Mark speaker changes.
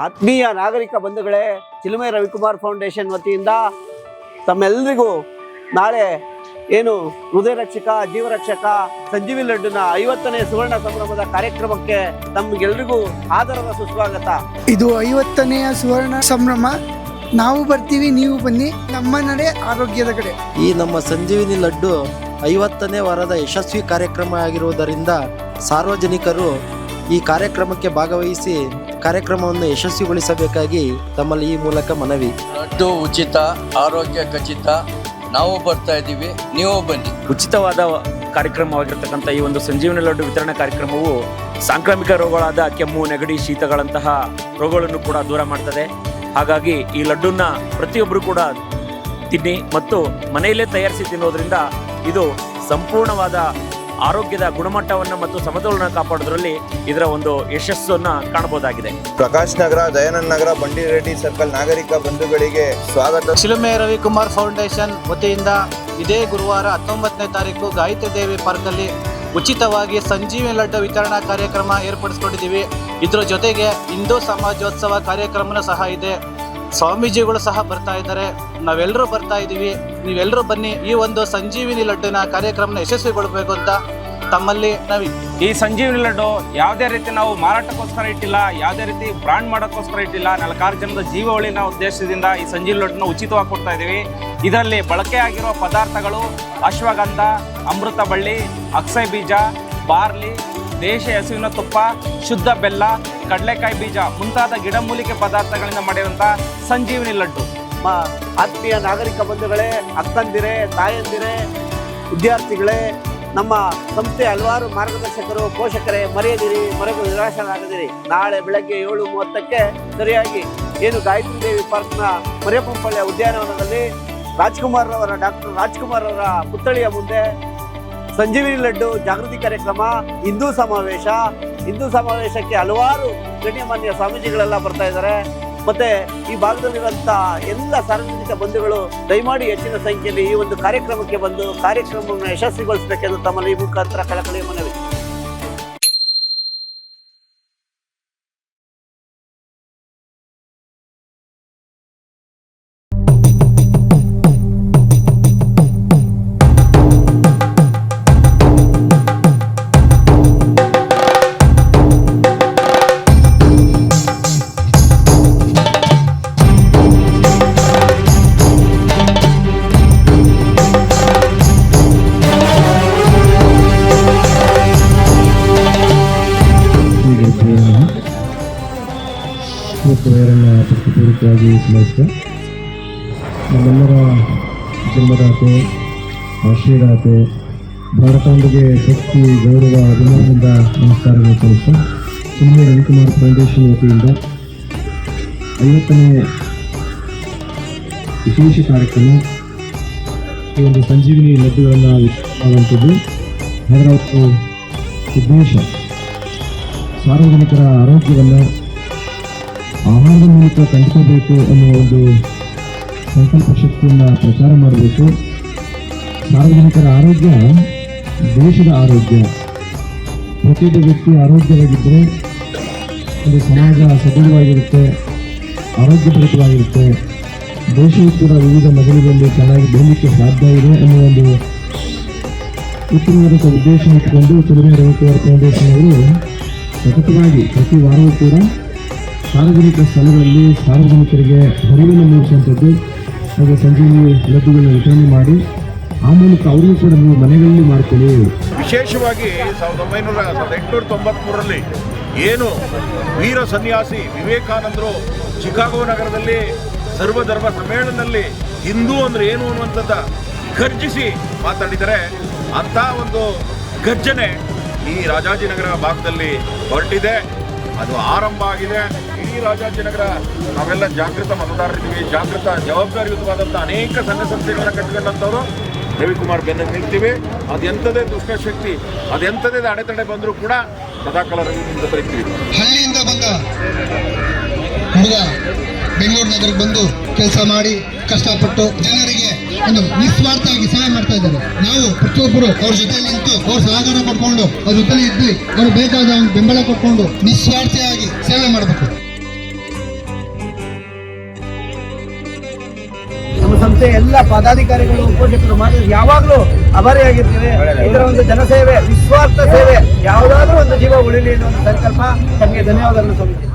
Speaker 1: ಆತ್ಮೀಯ ನಾಗರಿಕ ಬಂಧುಗಳೇ, ಚಿಲುಮೆ ರವಿಕುಮಾರ್ ಫೌಂಡೇಶನ್ ವತಿಯಿಂದ ತಮ್ಮೆಲ್ಲರಿಗೂ ನಾಳೆ ಏನು ಹೃದಯ ರಕ್ಷಕ ಜೀವರಕ್ಷಕ ಸಂಜೀವಿ ಲಡ್ಡುನ 50ನೇ ಸುವರ್ಣ ಸಂಭ್ರಮದ ಕಾರ್ಯಕ್ರಮಕ್ಕೆ ತಮ್ಗೆಲ್ರಿಗೂ ಆದರದ ಸುಸ್ವಾಗತ.
Speaker 2: ಇದು 50ನೆಯ ಸುವರ್ಣ ಸಂಭ್ರಮ. ನಾವು ಬರ್ತೀವಿ, ನೀವು ಬನ್ನಿ. ನಮ್ಮ ನಡೆ ಆರೋಗ್ಯದ ಕಡೆ.
Speaker 3: ಈ ನಮ್ಮ ಸಂಜೀವಿನಿ ಲಡ್ಡು 50ನೇ ವಾರದ ಯಶಸ್ವಿ ಕಾರ್ಯಕ್ರಮ ಆಗಿರುವುದರಿಂದ ಸಾರ್ವಜನಿಕರು ಈ ಕಾರ್ಯಕ್ರಮಕ್ಕೆ ಭಾಗವಹಿಸಿ ಕಾರ್ಯಕ್ರಮವನ್ನು ಯಶಸ್ವಿಗೊಳಿಸಬೇಕಾಗಿ ತಮ್ಮಲ್ಲಿ ಈ ಮೂಲಕ ಮನವಿ.
Speaker 4: ಲಡ್ಡು ಉಚಿತ, ಆರೋಗ್ಯ ಖಚಿತ. ನಾವು ಬರ್ತಾ ಇದ್ದೀವಿ, ನೀವು ಬನ್ನಿ.
Speaker 5: ಉಚಿತವಾದ ಕಾರ್ಯಕ್ರಮವಾಗಿರ್ತಕ್ಕಂಥ ಈ ಒಂದು ಸಂಜೀವನಿ ಲಡ್ಡು ವಿತರಣಾ ಕಾರ್ಯಕ್ರಮವು ಸಾಂಕ್ರಾಮಿಕ ರೋಗಗಳಾದ ಕೆಮ್ಮು, ನೆಗಡಿ, ಶೀತಗಳಂತಹ ರೋಗಗಳನ್ನು ಕೂಡ ದೂರ ಮಾಡ್ತದೆ. ಹಾಗಾಗಿ ಈ ಲಡ್ಡನ್ನ ಪ್ರತಿಯೊಬ್ಬರು ಕೂಡ ತಿನ್ನಿ ಮತ್ತು ಮನೆಯಲ್ಲೇ ತಯಾರಿಸಿ ತಿನ್ನೋದ್ರಿಂದ ಇದು ಸಂಪೂರ್ಣವಾದ ಆರೋಗ್ಯದ ಗುಣಮಟ್ಟವನ್ನು ಮತ್ತು ಸಮತೋಲನ ಕಾಪಾಡೋದ್ರಲ್ಲಿ ಇದರ ಒಂದು ಯಶಸ್ಸನ್ನು ಕಾಣಬಹುದಾಗಿದೆ.
Speaker 6: ಪ್ರಕಾಶ್ ನಗರ, ದಯಾನಂದ ನಗರ, ಬಂಡಿ ರೆಡ್ಡಿ ಸರ್ಕಲ್ ನಾಗರಿಕ ಬಂಧುಗಳಿಗೆ ಸ್ವಾಗತ.
Speaker 7: ಚಿಲುಮೆ ರವಿಕುಮಾರ್ ಫೌಂಡೇಶನ್ ವತಿಯಿಂದ ಇದೇ ಗುರುವಾರ 19ನೇ ತಾರೀಕು ಗಾಯತ್ರಿ ದೇವಿ ಪಾರ್ಕಲ್ಲಿ ಉಚಿತವಾಗಿ ಸಂಜೀವಿನಿ ಲಡ್ಡು ವಿತರಣಾ ಕಾರ್ಯಕ್ರಮ ಏರ್ಪಡಿಸ್ಕೊಂಡಿದ್ದೀವಿ. ಇದರ ಜೊತೆಗೆ ಹಿಂದೂ ಸಮಾಜೋತ್ಸವ ಕಾರ್ಯಕ್ರಮನೂ ಸಹ ಇದೆ. ಸ್ವಾಮೀಜಿಗಳು ಸಹ ಬರ್ತಾ ಇದ್ದಾರೆ, ನಾವೆಲ್ಲರೂ ಬರ್ತಾ ಇದ್ದೀವಿ. ನೀವೆಲ್ಲರೂ ಬನ್ನಿ. ಈ ಒಂದು ಸಂಜೀವಿನಿ ಲಡ್ಡಿನ ಕಾರ್ಯಕ್ರಮನ ಯಶಸ್ವಿಗೊಳ್ಬೇಕು ಅಂತ ತಮ್ಮಲ್ಲಿ ನಾವು
Speaker 8: ಈ ಸಂಜೀವಿನಿ ಲಡ್ಡು ಯಾವುದೇ ರೀತಿ ನಾವು ಮಾರಾಟಕ್ಕೋಸ್ಕರ ಇಟ್ಟಿಲ್ಲ, ಯಾವುದೇ ರೀತಿ ಬ್ರಾಂಡ್ ಮಾಡೋಕ್ಕೋಸ್ಕರ ಇಟ್ಟಿಲ್ಲ. 4 ಜನದ ಜೀವ ಉಳಿನ ಉದ್ದೇಶದಿಂದ ಈ ಸಂಜೀವಿನಿ ಲಡ್ಡನ್ನ ಉಚಿತವಾಗಿ ಕೊಡ್ತಾ ಇದ್ದೀವಿ. ಇದರಲ್ಲಿ ಬಳಕೆ ಆಗಿರುವ ಪದಾರ್ಥಗಳು ಅಶ್ವಗಂಧ, ಅಮೃತ ಬಳ್ಳಿ, ಅಕ್ಸೈ ಬೀಜ, ಬಾರ್ಲಿ, ದೇಶಿ ಹಸುವಿನ ತುಪ್ಪ, ಶುದ್ಧ ಬೆಲ್ಲ, ಕಡಲೆಕಾಯಿ ಬೀಜ ಮುಂತಾದ ಗಿಡಮೂಲಿಕೆ ಪದಾರ್ಥಗಳಿಂದ ಮಾಡಿರುವಂಥ ಸಂಜೀವಿನಿ ಲಡ್ಡು.
Speaker 1: ಆತ್ಮೀಯ ನಾಗರಿಕ ಬಂಧುಗಳೇ, ಅಕ್ಕಂದಿರೇ, ತಾಯಂದಿರೇ, ವಿದ್ಯಾರ್ಥಿಗಳೇ, ನಮ್ಮ ಸಂಸ್ಥೆ ಹಲವಾರು ಮಾರ್ಗದರ್ಶಕರು, ಪೋಷಕರೇ, ಮರೆಯದಿರಿ, ಮರೆಗೂ ನಿರಾಶರಾಗದಿರಿ. ನಾಳೆ ಬೆಳಗ್ಗೆ 7:30ಕ್ಕೆ ಸರಿಯಾಗಿ ಏನು ಗಾಯತ್ರಿ ದೇವಿ ಪಾರ್ಕ್ನ ಮರಿಯಪ್ಪನಪಳ್ಳಿಯ ಉದ್ಯಾನವನದಲ್ಲಿ ಡಾಕ್ಟರ್ ರಾಜ್ಕುಮಾರ್ ಅವರ ಪುತ್ಥಳಿಯ ಮುಂದೆ ಸಂಜೀವಿನಿ ಲಡ್ಡು ಜಾಗೃತಿ ಕಾರ್ಯಕ್ರಮ, ಹಿಂದೂ ಸಮಾವೇಶಕ್ಕೆ ಹಲವಾರು ಗಣ್ಯಮಾನ್ಯ ಸ್ವಾಮೀಜಿಗಳೆಲ್ಲ ಬರ್ತಾ ಇದ್ದಾರೆ. ಮತ್ತೆ ಈ ಭಾಗದಲ್ಲಿರುವಂಥ ಎಲ್ಲ ಸಾರ್ವಜನಿಕ ಬಂಧುಗಳು ದಯಮಾಡಿ ಹೆಚ್ಚಿನ ಸಂಖ್ಯೆಯಲ್ಲಿ ಈ ಒಂದು ಕಾರ್ಯಕ್ರಮಕ್ಕೆ ಬಂದು ಕಾರ್ಯಕ್ರಮವನ್ನು ಯಶಸ್ವಿಗೊಳಿಸಬೇಕೆಂದು ತಮ್ಮಲ್ಲಿ ಈ ಮುಖಾಂತರ ಕಳಕಳಿಯ ಮನವಿ.
Speaker 9: ಪೂರ್ವಕವಾಗಿ ಸ್ಮರಿಸಿದೆ. ನಮ್ಮೆಲ್ಲರ ಜನ್ಮದಾತೆ, ಆಶೀರ್ವಾತೆ, ಭಾರತಾಂಬೆಗೆ ಶಕ್ತಿ, ಗೌರವ, ಅಭಿಮಾನದಿಂದ ನಮಸ್ಕಾರಗಳು ಸಲ್ಲಿಸ್ತಾ ಚಿಲುಮೆ ರವಿಕುಮಾರ್ ಫೌಂಡೇಶನ್ ವತಿಯಿಂದ 50ನೇ ವಿಶೇಷ ಕಾರ್ಯಕ್ರಮ, ಈ ಒಂದು ಸಂಜೀವಿನಿ ಲಡ್ಡುಗಳನ್ನು ಮಾಡುವಂಥದ್ದು. ಅದರ ಉದ್ದೇಶ ಸಾರ್ವಜನಿಕರ ಆರೋಗ್ಯವನ್ನು ಆಹಾರದ ಮೂಲಕ ಕಂಡುಕೋಬೇಕು ಅನ್ನುವ ಒಂದು ಸಂಕಲ್ಪ ಶಕ್ತಿಯನ್ನು ಪ್ರಚಾರ ಮಾಡಬೇಕು. ಸಾರ್ವಜನಿಕರ ಆರೋಗ್ಯ ದೇಶದ ಆರೋಗ್ಯ. ಪ್ರತಿಯೊಬ್ಬ ವ್ಯಕ್ತಿ ಆರೋಗ್ಯವಾಗಿದ್ದರೆ ಒಂದು ಸಮಾಜ ಸದೃಢವಾಗಿರುತ್ತೆ, ಆರೋಗ್ಯಭರಿತವಾಗಿರುತ್ತೆ. ದೇಶವು ಕೂಡ ವಿವಿಧ ಮಜಲುಗಳಲ್ಲಿ ಚೆನ್ನಾಗಿ ಬೆಳಲಿಕ್ಕೆ ಸಾಧ್ಯ ಇದೆ ಅನ್ನುವ ಒಂದು ಉತ್ತಮವಾದ ಉದ್ದೇಶ ಇಟ್ಟುಕೊಂಡು ಚಿಲುಮೆ ರವಿಕುಮಾರ್ ಫೌಂಡೇಶನ್ ಅವರು ಸತತವಾಗಿ ಪ್ರತಿ ವಾರವೂ ಕೂಡ ಸಾರ್ವಜನಿಕ ಸ್ಥಳಗಳಲ್ಲಿ ಸಾರ್ವಜನಿಕರಿಗೆ ಅರಿವನ್ನು ಮೂಡಿಸುವಂಥದ್ದು, ಹಾಗೆ ಸಂಜೀವಿನಿ ಲಡ್ಡುಗಳನ್ನು ವಿತರಣೆ ಮಾಡಿ ಆ ಮೂಲಕ ಅವರಿಗೂ ಕೂಡ ನೀವು ಮನೆಗಳಲ್ಲಿ ಮಾಡ್ಕೊಳ್ಳಿ.
Speaker 10: ವಿಶೇಷವಾಗಿ 1893ರಲ್ಲಿ ಏನು ವೀರ ಸನ್ಯಾಸಿ ವಿವೇಕಾನಂದರು ಚಿಕಾಗೋ ನಗರದಲ್ಲಿ ಸರ್ವಧರ್ಮ ಸಮ್ಮೇಳನದಲ್ಲಿ ಹಿಂದೂ ಅಂದರೆ ಏನು ಅನ್ನುವಂಥದ್ದು ಗರ್ಜಿಸಿ ಮಾತಾಡಿದರೆ, ಅಂಥ ಒಂದು ಗರ್ಜನೆ ಈ ರಾಜಾಜಿನಗರ ಭಾಗದಲ್ಲಿ ಹೊರಟಿದೆ. ಅದು ಆರಂಭ ಆಗಿದೆ. ಇಡೀ ರಾಜಾಜಿನಗರ ನಾವೆಲ್ಲ ಜಾಗೃತ ಮತದಾರರಿದ್ದೀವಿ, ಜಾಗೃತ ಜವಾಬ್ದಾರಿಯುತವಾದಂಥ ಅನೇಕ ಸಂಘ ಸಂಸ್ಥೆಗಳನ್ನ ಕಟ್ಕೊಂಡಂಥವ್ರು ರವಿಕುಮಾರ್ ಬೆನ್ನ ನಿಲ್ತೀವಿ. ಅದೆಂಥದೇ ದುಷ್ಟಶಕ್ತಿ, ಅದೆಂಥದೇ ಅಡೆತಡೆ ಬಂದರೂ ಕೂಡ ಸದಾಕಾಲ ರವಿಯಿಂದ ಬರೀತೀವಿ.
Speaker 11: ಹಳ್ಳಿಯಿಂದ ಬಂದ ಹುಡುಗ ಬೆಂಗಳೂರು ನಗರಕ್ಕೆ ಬಂದು ಕೆಲಸ ಮಾಡಿ ಕಷ್ಟಪಟ್ಟು ಜನರಿಗೆ ಒಂದು ನಿಸ್ವಾರ್ಥವಾಗಿ ಸೇವೆ ಮಾಡ್ತಾ ಇದ್ದಾರೆ. ನಾವು ಪ್ರತಿಯೊಬ್ಬರು ಅವ್ರ ಜೊತೆ ನಿಂತು ಅವ್ರ ಸಹಕಾರ ಪಡ್ಕೊಂಡು ಅವ್ರ ಜೊತೆ ಇದ್ದು ಅವ್ರು ಬೇಕಾದ ಬೆಂಬಲ ಕೊಟ್ಕೊಂಡು ನಿಸ್ವಾರ್ಥಿಯಾಗಿ ಸೇವೆ ಮಾಡಬೇಕು.
Speaker 1: ಸಂಸ್ಥೆಯ ಎಲ್ಲ ಪದಾಧಿಕಾರಿಗಳು ಪೋಷಕರು ಮಾಡಿ ಯಾವಾಗಲೂ ಅಭಾರಿಯಾಗಿರ್ತೀವಿ. ಇದರ ಒಂದು ಜನಸೇವೆ, ನಿಸ್ವಾರ್ಥ ಸೇವೆ, ಯಾವುದಾದ್ರೂ ಒಂದು ಜೀವ ಉಳಿಲಿ ಅನ್ನೋ ಒಂದು ಸಂಕಲ್ಪ. ತಮಗೆ ಧನ್ಯವಾದಗಳು ಸ್ವಾಮೀಜಿ.